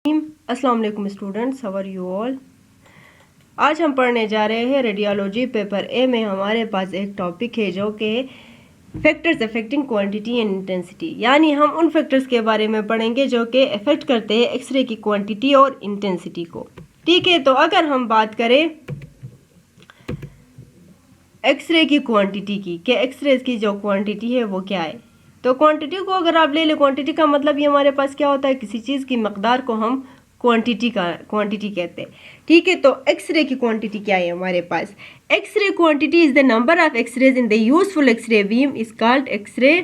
अस्सलाम वालेकुम students, how are you all. आज हम पढ़ने जा रहे हैं रेडियोलॉजी पेपर ए में। हमारे पास एक टॉपिक है जो कि factors affecting quantity and intensity, यानी हम उन फैक्टर्स के बारे में पढ़ेंगे जो कि अफेक्ट करते हैं एक्सरे की क्वांटिटी और इंटेंसिटी को। ठीक है, तो अगर हम बात करें एक्सरे की क्वांटिटी की कि एक्सरे की जो क्वांटिटी है वो क्या है, तो क्वांटिटी को अगर आप ले लें, क्वांटिटी का मतलब ये हमारे पास क्या होता है, किसी चीज़ की मकदार को हम क्वांटिटी कहते हैं। ठीक है, तो एक्सरे की क्वांटिटी क्या है हमारे पास। X ray quantity is the number of X rays in the useful X ray beam is called X ray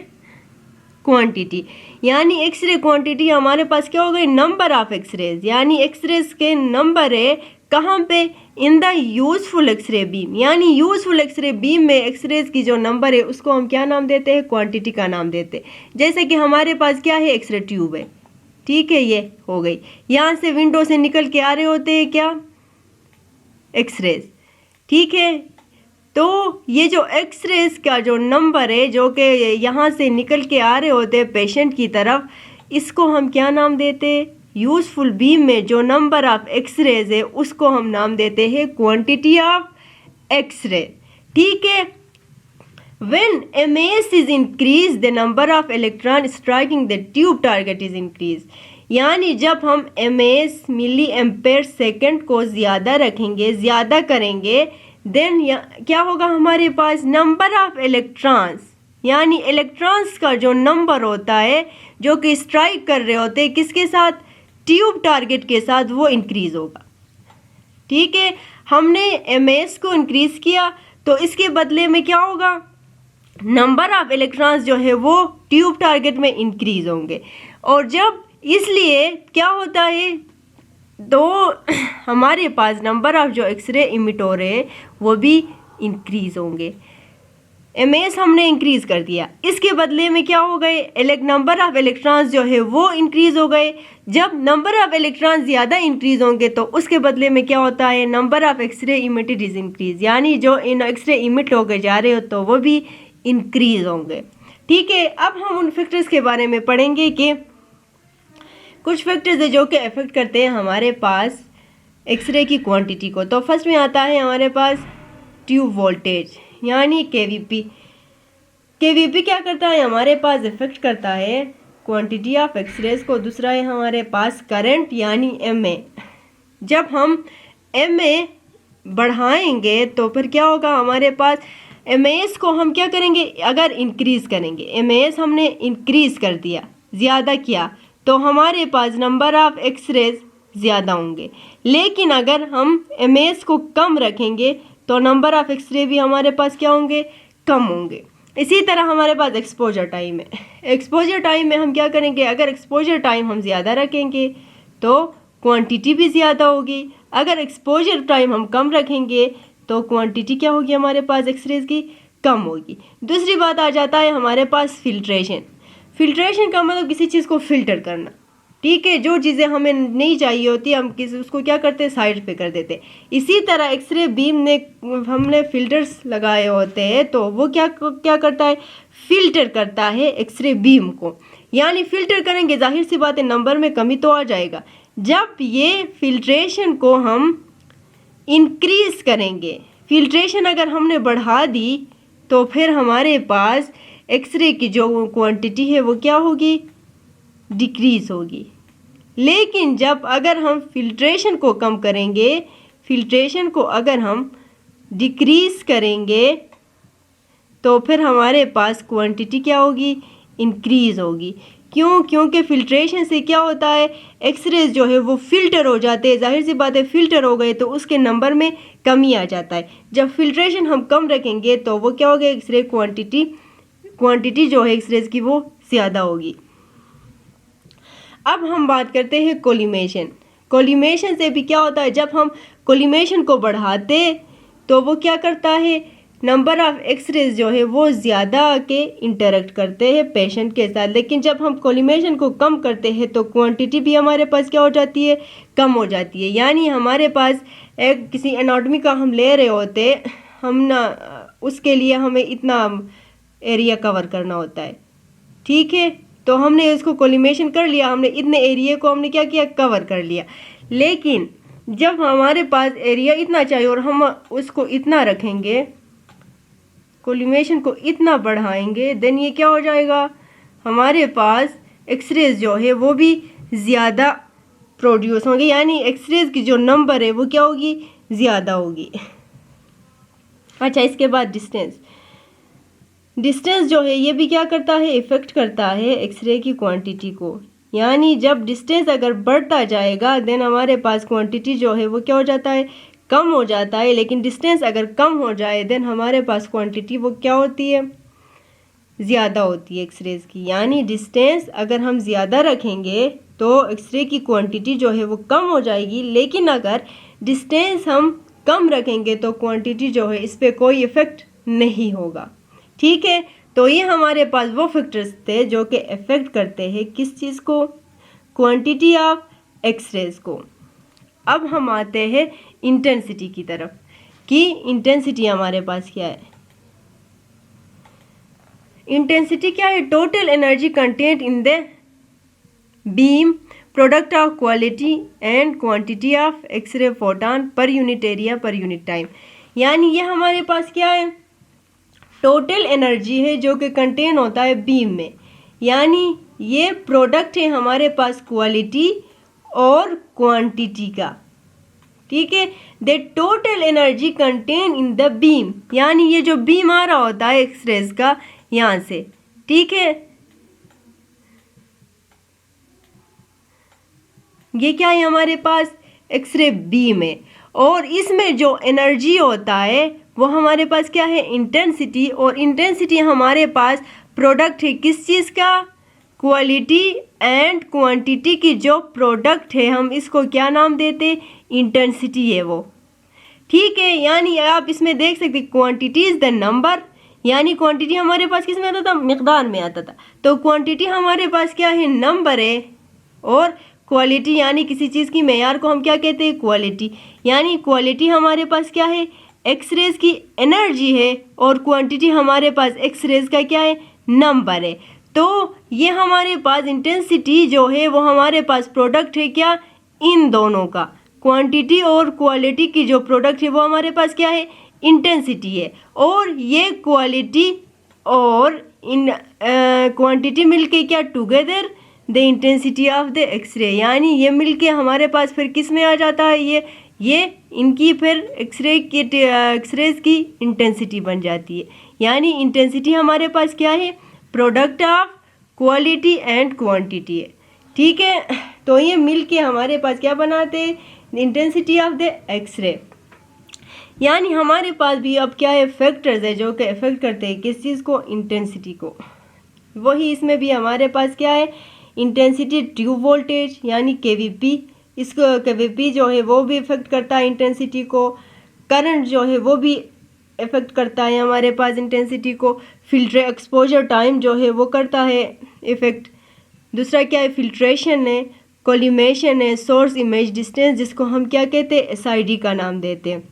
quantity. यानी एक्सरे क्वांटिटी हमारे पास क्या हो गई, नंबर ऑफ एक्सरेज, यानी एक्सरेज के नंबर है कहाँ पे, in the useful X ray beam. यानी यूजफुल एक्सरे बीम में एक्सरेज की जो नंबर है उसको हम क्या नाम देते हैं, क्वांटिटी का नाम देते हैं। जैसे कि हमारे पास क्या है, एक्सरे ट्यूब है। ठीक है, ये हो गई, यहाँ से विंडो से निकल के आ रहे होते हैं क्या, एक्सरेज। ठीक है, तो ये जो एक्सरेज का जो नंबर है जो कि यहाँ से निकल के आ रहे होते हैं पेशेंट की तरफ, इसको हम क्या नाम देते हैं, यूजफुल बीम में जो नंबर ऑफ एक्सरेज है उसको हम नाम देते हैं क्वांटिटी ऑफ एक्सरे। ठीक है, when MS is increased the number of electron striking the tube target is increased। यानी जब हम MS मिली एम्पेयर सेकेंड को ज़्यादा रखेंगे, ज़्यादा करेंगे, देन क्या होगा हमारे पास, नंबर ऑफ इलेक्ट्रॉन्स, यानी इलेक्ट्रॉन्स का जो नंबर होता है जो कि स्ट्राइक कर रहे होते हैं किसके साथ, ट्यूब टारगेट के साथ, वो इंक्रीज होगा। ठीक है, हमने MS को इंक्रीज किया तो इसके बदले में क्या होगा, नंबर ऑफ इलेक्ट्रॉन्स जो है वो ट्यूब टारगेट में इंक्रीज होंगे। और जब इसलिए क्या होता है, तो हमारे पास नंबर ऑफ जो एक्सरे इमिट हो रहे हैं वो भी इंक्रीज होंगे। MS हमने इंक्रीज कर दिया, इसके बदले में क्या हो गए, नंबर ऑफ इलेक्ट्रॉन्स जो है वो इंक्रीज हो गए। जब नंबर ऑफ इलेक्ट्रॉन्स ज़्यादा इंक्रीज होंगे तो उसके बदले में क्या होता है, number of X-ray emitted is increase, यानी जो इन एक्सरे इमिट होकर जा रहे हो तो वो भी इंक्रीज होंगे। ठीक है, अब हम उन फैक्टर्स के बारे में पढ़ेंगे कि कुछ फैक्टर्स है जो कि अफेक्ट करते हैं हमारे पास एक्सरे की क्वांटिटी को। तो फर्स्ट में आता है हमारे पास ट्यूब वोल्टेज, यानी केवीपी। केवीपी क्या करता है, हमारे पास इफेक्ट करता है क्वांटिटी ऑफ एक्सरेज को। दूसरा है हमारे पास करंट, यानी एमए। जब हम एमए बढ़ाएंगे तो फिर क्या होगा हमारे पास, एमएस को हम क्या करेंगे, अगर इंक्रीज करेंगे, एमएस हमने इंक्रीज कर दिया, ज़्यादा किया, तो हमारे पास नंबर ऑफ एक्सरेज ज़्यादा होंगे। लेकिन अगर हम एमएस को कम रखेंगे तो नंबर ऑफ एक्सरे भी हमारे पास क्या होंगे, कम होंगे। इसी तरह हमारे पास एक्सपोजर टाइम है। एक्सपोजर टाइम में हम क्या करेंगे, अगर एक्सपोजर टाइम हम ज़्यादा रखेंगे तो क्वांटिटी भी ज़्यादा होगी, अगर एक्सपोजर टाइम हम कम रखेंगे तो क्वांटिटी क्या होगी हमारे पास एक्सरेज की, कम होगी। दूसरी बात आ जाता है हमारे पास फिल्ट्रेशन। फिल्ट्रेशन का मतलब किसी चीज़ को फिल्टर करना। ठीक है, जो चीज़ें हमें नहीं चाहिए होती हम उसको क्या करते हैं, साइड पे कर देते हैं। इसी तरह एक्सरे बीम ने हमने फिल्टर्स लगाए होते हैं तो वो क्या करता है, फिल्टर करता है एक्सरे बीम को। यानी फिल्टर करेंगे, जाहिर सी बात है नंबर में कमी तो आ जाएगा। जब ये फिल्ट्रेशन को हम इंक्रीज करेंगे, फिल्ट्रेशन अगर हमने बढ़ा दी तो फिर हमारे पास एक्सरे की जो क्वांटिटी है वो क्या होगी, डिक्रीज होगी। लेकिन जब अगर हम फिल्ट्रेशन को कम करेंगे, फिल्ट्रेशन को अगर हम डिक्रीज करेंगे तो फिर हमारे पास क्वांटिटी क्या होगी, इंक्रीज होगी। क्यों, क्योंकि फिल्ट्रेशन से क्या होता है, एक्सरेज जो है वो फिल्टर हो जाते हैं। जाहिर सी बात है फिल्टर हो गए तो उसके नंबर में कमी आ जाता है। जब फिल्ट्रेशन हम कम रखेंगे तो वो क्या होगा, एक्सरे क्वांटिटी जो है एक्सरेज की वो ज़्यादा होगी। अब हम बात करते हैं कोलिमेशन। कोलिमेशन से भी क्या होता है, जब हम कोलिमेशन को बढ़ाते तो वो क्या करता है, नंबर ऑफ एक्सरेज जो है वो ज़्यादा आके इंटरेक्ट करते हैं पेशेंट के साथ। लेकिन जब हम कोलिमेशन को कम करते हैं तो क्वांटिटी भी हमारे पास क्या हो जाती है, कम हो जाती है। यानी हमारे पास एक किसी एनाटॉमी का हम ले रहे होते, हम ना उसके लिए हमें इतना एरिया कवर करना होता है। ठीक है, तो हमने इसको कोलिमेशन कर लिया, हमने इतने एरिया को हमने क्या किया, कवर कर लिया। लेकिन जब हमारे पास एरिया इतना चाहिए और हम उसको इतना रखेंगे, कोलिमेशन को इतना बढ़ाएंगे, देन ये क्या हो जाएगा, हमारे पास एक्सरेज जो है वो भी ज़्यादा प्रोड्यूस होंगे, यानी एक्सरेज की जो नंबर है वो क्या होगी, ज़्यादा होगी। अच्छा, इसके बाद डिस्टेंस जो है ये भी क्या करता है, इफ़ेक्ट करता है एक्सरे की क्वांटिटी को। यानी जब डिस्टेंस अगर बढ़ता जाएगा देन हमारे पास क्वांटिटी जो है वो क्या हो जाता है, कम हो जाता है। लेकिन डिस्टेंस अगर कम हो जाए देन हमारे पास क्वांटिटी वो क्या होती है, ज़्यादा होती है एक्सरेज की। यानी डिस्टेंस अगर हम ज़्यादा रखेंगे तो एक्सरे की क्वांटिटी जो है वो कम हो जाएगी, लेकिन अगर डिस्टेंस हम कम रखेंगे तो क्वांटिटी जो है इस पर कोई इफ़ेक्ट नहीं होगा। ठीक है, तो ये हमारे पास वो फैक्टर्स थे जो कि इफ़ेक्ट करते हैं किस चीज़ को, क्वांटिटी ऑफ एक्सरेज को। अब हम आते हैं इंटेंसिटी की तरफ कि इंटेंसिटी हमारे पास क्या है। इंटेंसिटी क्या है, total energy content in the beam, product of quality and quantity of X-ray photon per unit area per unit time. यानी ये हमारे पास क्या है, टोटल एनर्जी है जो कि कंटेन होता है बीम में। यानी ये प्रोडक्ट है हमारे पास क्वालिटी और क्वांटिटी का। ठीक है, the total energy contain in the beam, यानी ये जो बीम आ रहा होता है एक्सरेज का यहाँ से, ठीक है, ये क्या है हमारे पास, एक्सरे बीम है। और इसमें जो एनर्जी होता है वो हमारे पास क्या है, इंटेंसिटी। और इंटेंसिटी हमारे पास प्रोडक्ट है किस चीज़ का, क्वालिटी एंड क्वांटिटी की जो प्रोडक्ट है हम इसको क्या नाम देते, इंटेंसिटी है वो। ठीक है, यानी आप इसमें देख सकते क्वांटिटी इज़ द नंबर, यानी क्वांटिटी हमारे पास किस में आता था, मिकदार में आता था। तो क्वांटिटी हमारे पास क्या है, नंबर है। और क्वालिटी यानी किसी चीज़ की मेयार को हम क्या कहते हैं, क्वालिटी। यानी क्वालिटी हमारे पास क्या है, एक्सरेज की एनर्जी है, और क्वांटिटी हमारे पास एक्सरेज का क्या है, नंबर है। तो ये हमारे पास इंटेंसिटी जो है वो हमारे पास प्रोडक्ट है क्या, इन दोनों का, क्वांटिटी और क्वालिटी की जो प्रोडक्ट है वो हमारे पास क्या है, इंटेंसिटी है। और ये क्वालिटी और इन क्वांटिटी मिलके क्या, together the intensity of the X-ray. यानी ये मिलके हमारे पास फिर किस में आ जाता है, ये इनकी फिर एक्सरेज की इंटेंसिटी बन जाती है। यानी इंटेंसिटी हमारे पास क्या है, product of quality and quantity है। ठीक है, तो ये मिलके हमारे पास क्या बनाते हैं, इंटेंसिटी ऑफ द एक्सरे। यानी हमारे पास भी अब क्या है, फैक्टर्स है जो कि इफेक्ट करते हैं किस चीज़ को, इंटेंसिटी को। वही इसमें भी हमारे पास क्या है, इंटेंसिटी ट्यूब वोल्टेज यानी केवीपी, इसको केवीपी जो है वो भी इफेक्ट करता है इंटेंसिटी को। करंट जो है वो भी इफेक्ट करता है हमारे पास इंटेंसिटी को। फिल्टर एक्सपोजर टाइम जो है वो करता है इफेक्ट। दूसरा क्या है, फिल्ट्रेशन है, कोलिमेशन है, सोर्स इमेज डिस्टेंस जिसको हम क्या कहते हैं, SID का नाम देते हैं।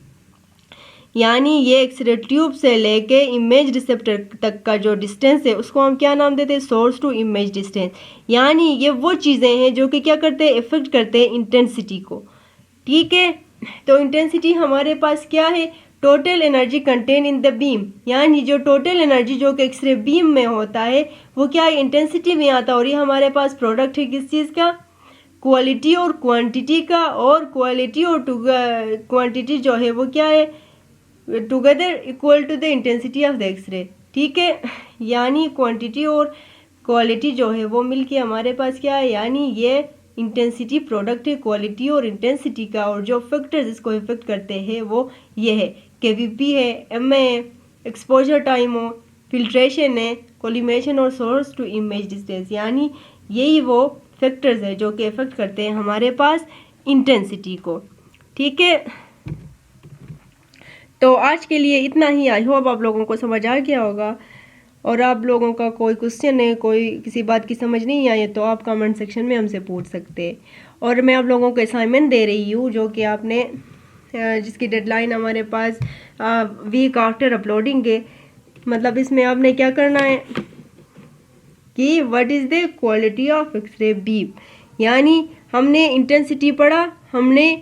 यानी ये एक्सरे ट्यूब से लेके इमेज रिसेप्टर तक का जो डिस्टेंस है उसको हम क्या नाम देते हैं, सोर्स टू इमेज डिस्टेंस। यानी ये वो चीज़ें हैं जो कि क्या करते हैं, इफेक्ट करते हैं इंटेंसिटी को। ठीक है, तो इंटेंसिटी हमारे पास क्या है, total energy contain in the beam. यानी जो टोटल एनर्जी जो कि एक्सरे बीम में होता है वो क्या है, इंटेंसिटी में आता है। और ये हमारे पास प्रोडक्ट है किस चीज़ का, क्वालिटी और क्वांटिटी का। और क्वालिटी और क्वांटिटी जो है वो क्या है, together equal to the intensity of the X-ray. ठीक है, यानी क्वांटिटी और क्वालिटी जो है वो मिलके हमारे पास क्या है, यानी ये इंटेंसिटी प्रोडक्ट है क्वालिटी और इंटेंसिटी का। और जो फैक्टर्स इसको इफेक्ट करते हैं वो ये है, केवीपी है, MA है, एक्सपोजर टाइम हो, फिल्ट्रेशन है, कोलिमेशन और सोर्स टू इमेज डिस्टेंस। यानी यही वो फैक्टर्स है जो कि इफेक्ट करते हैं हमारे पास इंटेंसिटी को। ठीक है, तो आज के लिए इतना ही। आई होप आप लोगों को समझ आ गया होगा। और आप लोगों का कोई क्वेश्चन है, कोई किसी बात की समझ नहीं आई तो आप कमेंट सेक्शन में हमसे पूछ सकते हैं। और मैं आप लोगों को असाइनमेंट दे रही हूँ जो कि आपने जिसकी डेडलाइन हमारे पास वीक आफ्टर अपलोडिंग है। मतलब इसमें आपने क्या करना है, कि what is the quality of X-ray beam, यानी हमने इंटेंसिटी पढ़ा, हमने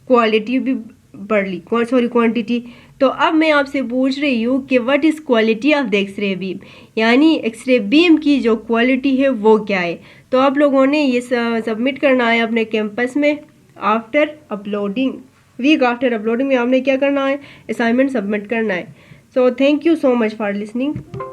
क्वालिटी भी पढ़ ली, सॉरी क्वांटिटी। तो अब मैं आपसे पूछ रही हूँ कि what is quality of the X-ray beam, यानी एक्सरे बीम की जो क्वालिटी है वो क्या है। तो आप लोगों ने ये सबमिट करना है अपने कैंपस में after uploading, week after uploading में आपने क्या करना है, असाइनमेंट सबमिट करना है। So thank you so much for listening.